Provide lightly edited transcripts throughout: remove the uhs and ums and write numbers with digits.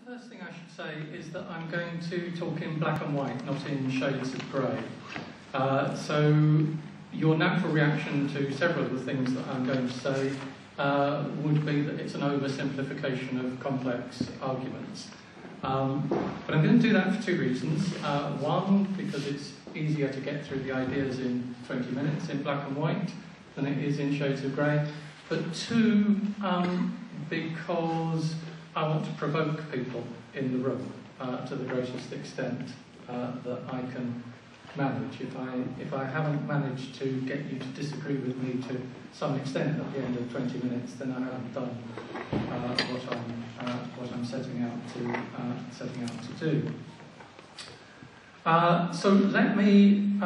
first thing I should say is that I'm going to talk in black and white, not in shades of grey. So your natural reaction to several of the things that I'm going to say would be that it's an oversimplification of complex arguments. But I'm going to do that for two reasons. One, because it's easier to get through the ideas in 20 minutes in black and white than it is in shades of grey. But two, because I want to provoke people in the room to the greatest extent that I can manage. If I haven't managed to get you to disagree with me to some extent at the end of 20 minutes, then I haven't done what I'm setting out to do. So let me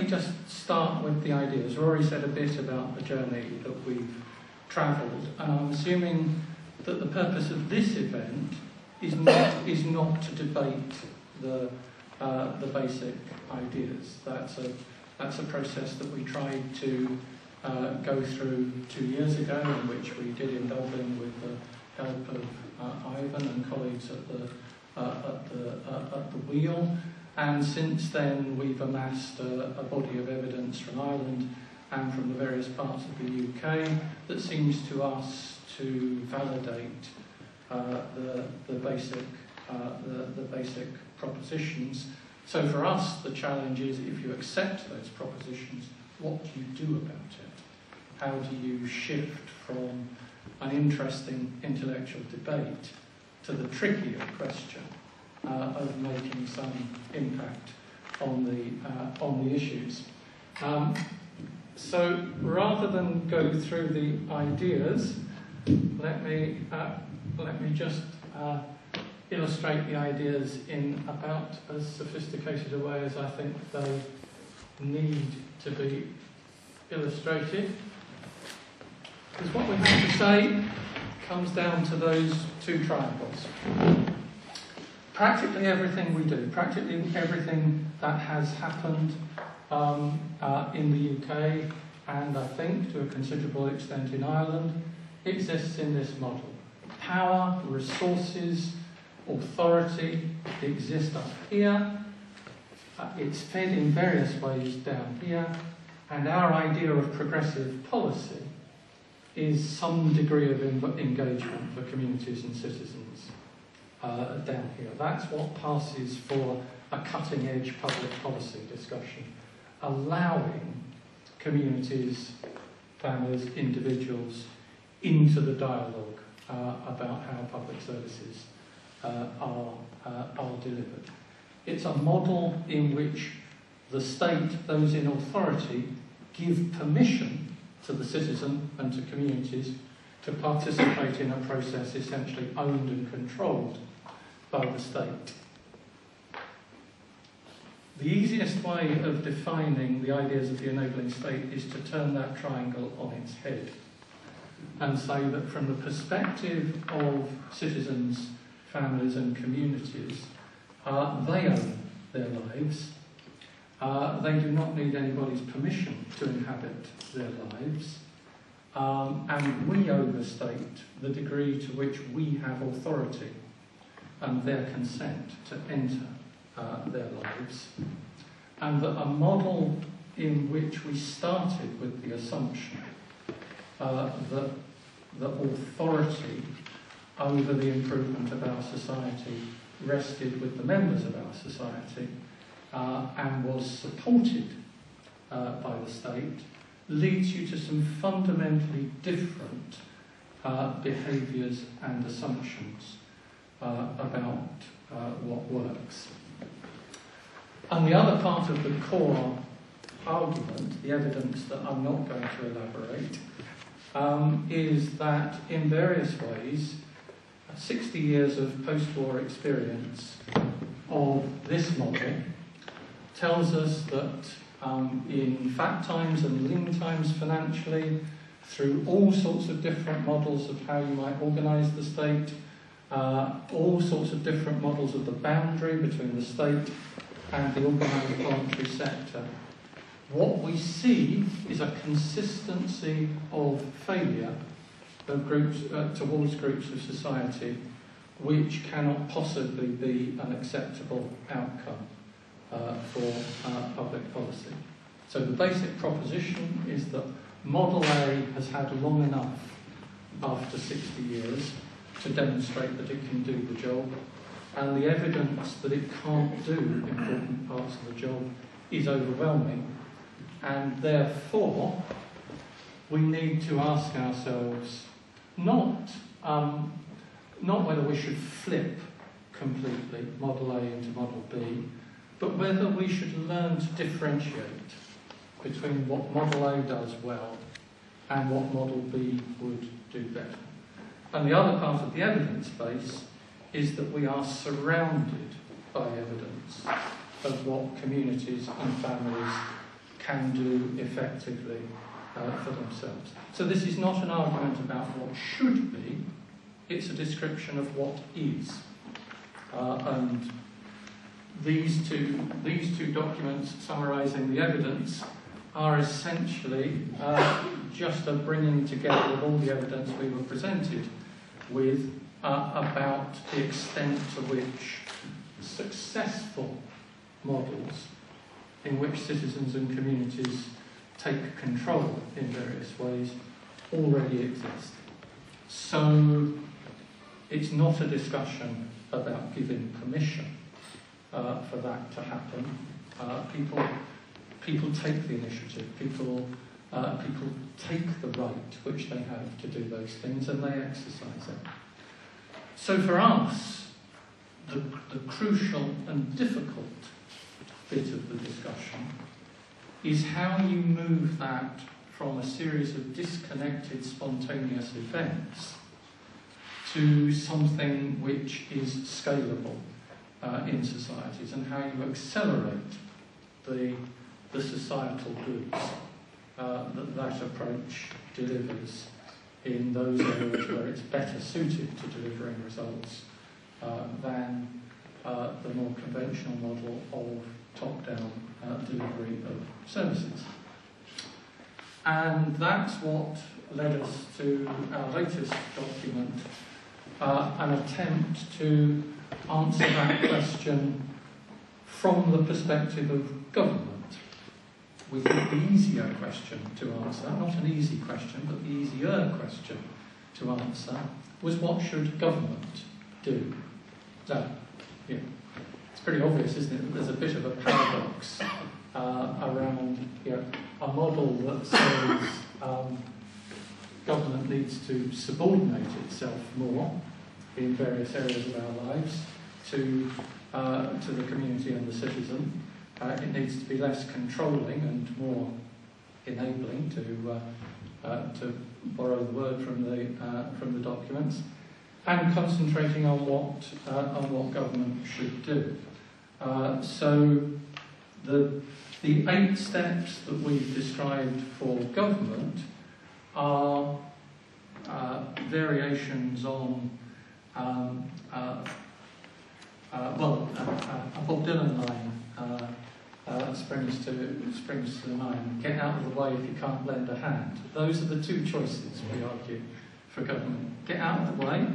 just start with the ideas. Rory said a bit about the journey that we've travelled, and I'm assuming that the purpose of this event is not to debate the basic ideas. That's a process that we tried to go through 2 years ago, and which we did in Dublin with the help of Ivan and colleagues at the wheel. And since then, we've amassed a body of evidence from Ireland and from the various parts of the UK that seems to us to validate the basic propositions. So for us, the challenge is, if you accept those propositions, what do you do about it? How do you shift from an interesting intellectual debate to the trickier question of making some impact on the issues? So rather than go through the ideas, let me just illustrate the ideas in about as sophisticated a way as I think they need to be illustrated. Because what we have to say comes down to those two triangles. Practically everything we do, practically everything that has happened in the UK, and I think to a considerable extent in Ireland, exists in this model. Power, resources, authority exist up here. It's fed in various ways down here, and our idea of progressive policy is some degree of engagement for communities and citizens down here. That's what passes for a cutting-edge public policy discussion, allowing communities, families, individuals into the dialogue about how public services are delivered. It's a model in which the state, those in authority, give permission to the citizen and to communities to participate in a process essentially owned and controlled by the state. The easiest way of defining the ideas of the enabling state is to turn that triangle on its head and say that from the perspective of citizens, families and communities, they own their lives. They do not need anybody's permission to inhabit their lives. And we overstate the degree to which we have authority and their consent to enter their lives. And that a model in which we started with the assumption that authority over the improvement of our society rested with the members of our society and was supported by the state, leads you to some fundamentally different behaviours and assumptions about what works. And the other part of the core argument, the evidence that I'm not going to elaborate, is that in various ways, 60 years of post-war experience of this model tells us that in fat times and lean times financially, through all sorts of different models of how you might organise the state, all sorts of different models of the boundary between the state and the organised voluntary sector, what we see is a consistency of failure of groups towards groups of society which cannot possibly be an acceptable outcome for public policy. So the basic proposition is that Model A has had long enough after 60 years to demonstrate that it can do the job, and the evidence that it can't do important parts of the job is overwhelming, and therefore we need to ask ourselves not whether we should flip completely Model A into Model B, but whether we should learn to differentiate between what Model A does well and what Model B would do better. And the other part of the evidence base is that we are surrounded by evidence of what communities and families can do effectively for themselves. So this is not an argument about what should be, it's a description of what is. And these two documents summarising the evidence are essentially just a bringing together of all the evidence we were presented with about the extent to which successful models in which citizens and communities take control in various ways already exist. So it's not a discussion about giving permission for that to happen. People take the initiative. People take the right which they have to do those things, and they exercise it. So for us, the crucial and difficult bit of the discussion is how you move that from a series of disconnected, spontaneous events to something which is scalable in societies, and how you accelerate the societal goods that approach delivers in those areas where it's better suited to delivering results than the more conventional model of top-down delivery of services. And that's what led us to our latest document, an attempt to answer that question from the perspective of government. We think the easier question to answer, not an easy question, but the easier question to answer, was what should government do? So, yeah, it's pretty obvious, isn't it, that there's a bit of a paradox around a model that says government needs to subordinate itself more in various areas of our lives to the community and the citizen. It needs to be less controlling and more enabling, to borrow the word from the documents, and concentrating on what government should do. So the 8 steps that we've described for government are variations on a Bob Dylan line. Springs to the mind. Get out of the way if you can't lend a hand. Those are the 2 choices, we argue, for government. Get out of the way,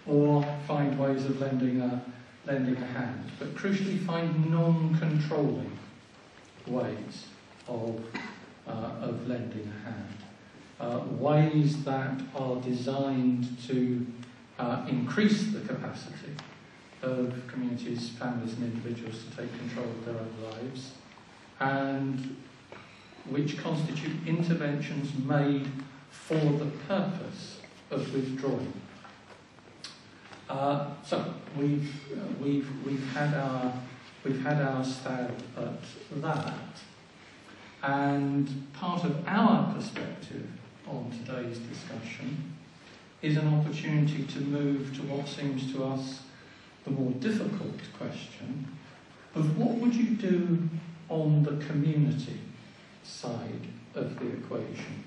or find ways of lending a hand. But crucially, find non-controlling ways of lending a hand. Ways that are designed to increase the capacity of communities, families and individuals to take control of their own lives, and which constitute interventions made for the purpose of withdrawing. So we've had our stab at that, and part of our perspective on today's discussion is an opportunity to move to what seems to us the more difficult question of what would you do on the community side of the equation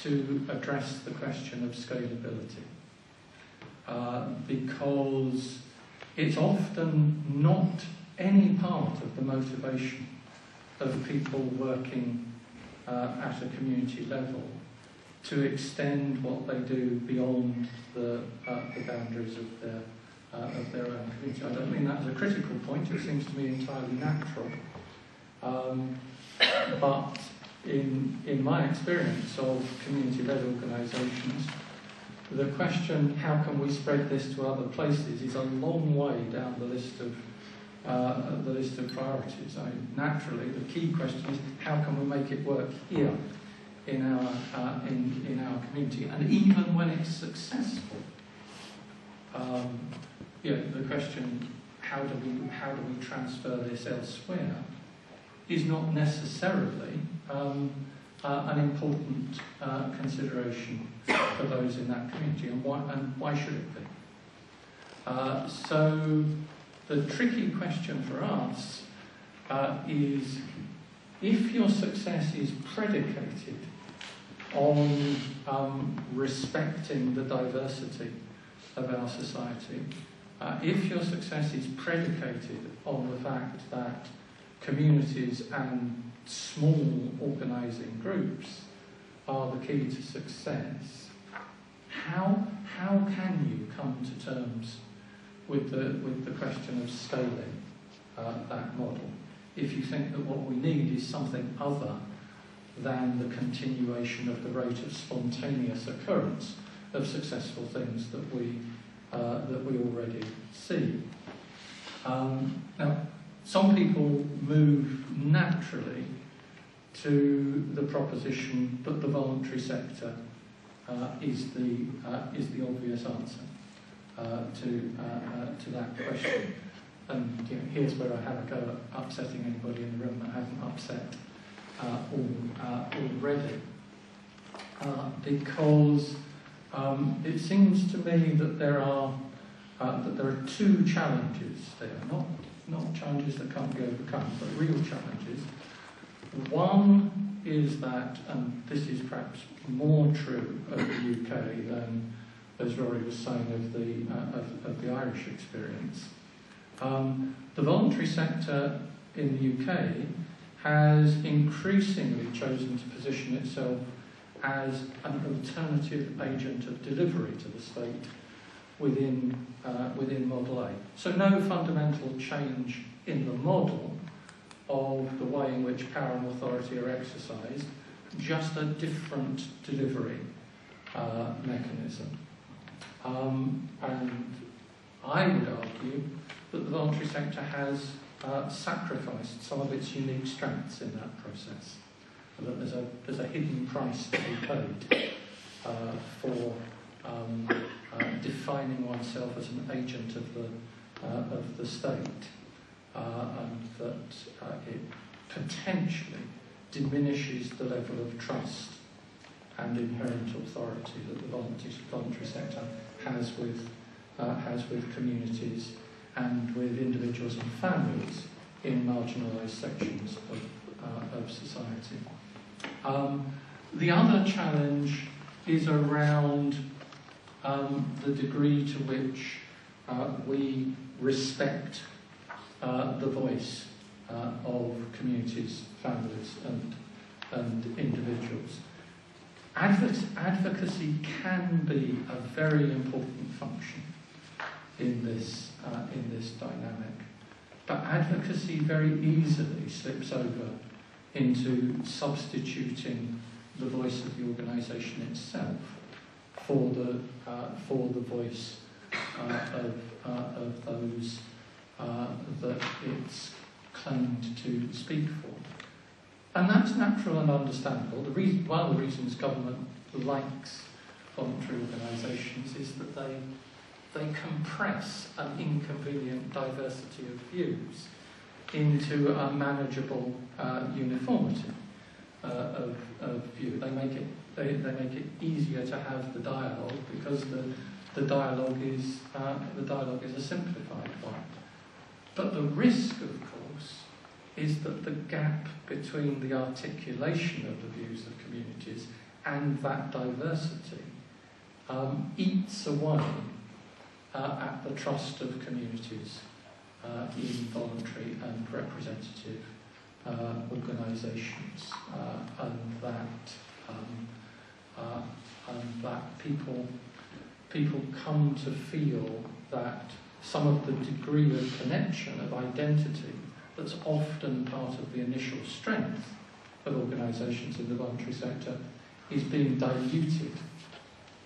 to address the question of scalability. Because it's often not any part of the motivation of people working at a community level to extend what they do beyond the boundaries of their own community. I don't mean that as a critical point, it seems to me entirely natural. But in my experience of community-led organisations, the question, how can we spread this to other places, is a long way down the list of priorities. Naturally, the key question is, how can we make it work here in our community? And even when it's successful, the question, how do we transfer this elsewhere, is not necessarily an important consideration for those in that community, and why should it be? So the tricky question for us is, if your success is predicated on respecting the diversity of our society, if your success is predicated on the fact that communities and small organising groups are the key to success, how can you come to terms with the question of scaling that model, if you think that what we need is something other than the continuation of the rate of spontaneous occurrence of successful things that we already see? Now, some people move naturally to the proposition that the voluntary sector is the obvious answer to that question. And here's where I have a go at upsetting anybody in the room that I haven't upset already, because it seems to me that there are two challenges there, not challenges that can't be overcome, but real challenges. One is that, and this is perhaps more true of the UK than, as Rory was saying, of the Irish experience. The voluntary sector in the UK has increasingly chosen to position itself as an alternative agent of delivery to the state within Model A. So no fundamental change in the model of the way in which power and authority are exercised, just a different delivery mechanism. And I would argue that the voluntary sector has sacrificed some of its unique strengths in that process. That there's a hidden price to be paid for defining oneself as an agent of the state, and that it potentially diminishes the level of trust and inherent authority that the voluntary sector has with communities and with individuals and families in marginalised sections of society. The other challenge is around the degree to which we respect the voice of communities, families and individuals. Advocacy can be a very important function in this dynamic, but advocacy very easily slips over into substituting the voice of the organisation itself for the voice of those that it's claimed to speak for. And that's natural and understandable. One of the reasons government likes voluntary organisations is that they compress an inconvenient diversity of views into a manageable uniformity of view. They make it easier to have the dialogue because the dialogue is a simplified one. But the risk, of course, is that the gap between the articulation of the views of communities and that diversity eats away at the trust of communities in voluntary and representative organisations, and that and that people come to feel that some of the degree of connection, of identity, that's often part of the initial strength of organisations in the voluntary sector is being diluted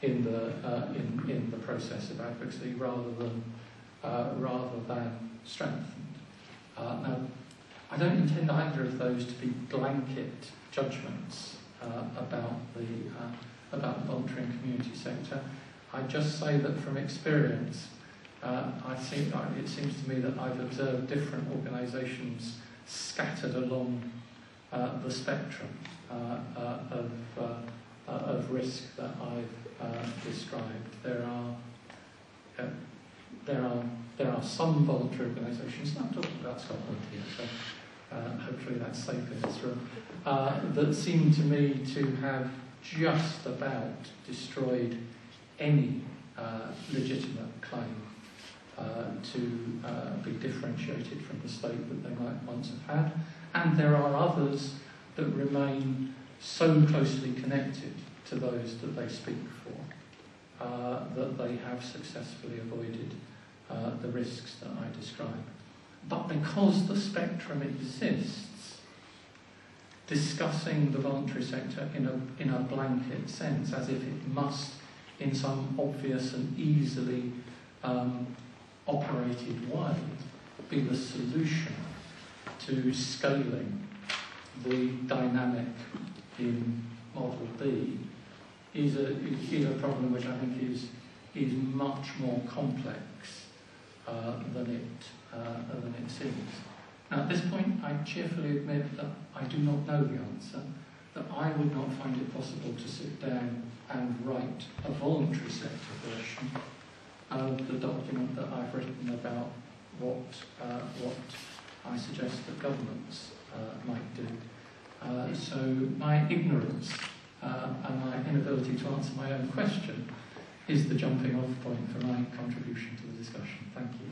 in the process of advocacy rather than strengthened. Now, I don't intend either of those to be blanket judgments about the voluntary and community sector. I just say that from experience, it seems to me that I've observed different organisations scattered along the spectrum of risk that I've described. There are some voluntary organisations, and I'm talking about Scotland here, so hopefully that's safe in this room, that seem to me to have just about destroyed any legitimate claim to be differentiated from the state that they might once have had. And there are others that remain so closely connected to those that they speak for that they have successfully avoided the risks that I describe. But because the spectrum exists, discussing the voluntary sector in a blanket sense, as if it must, in some obvious and easily operated way, be the solution to scaling the dynamic in Model B, is a problem which I think is much more complex than it seems. Now, at this point, I cheerfully admit that I do not know the answer, that I would not find it possible to sit down and write a voluntary sector version of the document that I've written about what I suggest that governments might do. So my ignorance and my inability to answer my own question is the jumping off point for my contribution to the discussion. Thank you.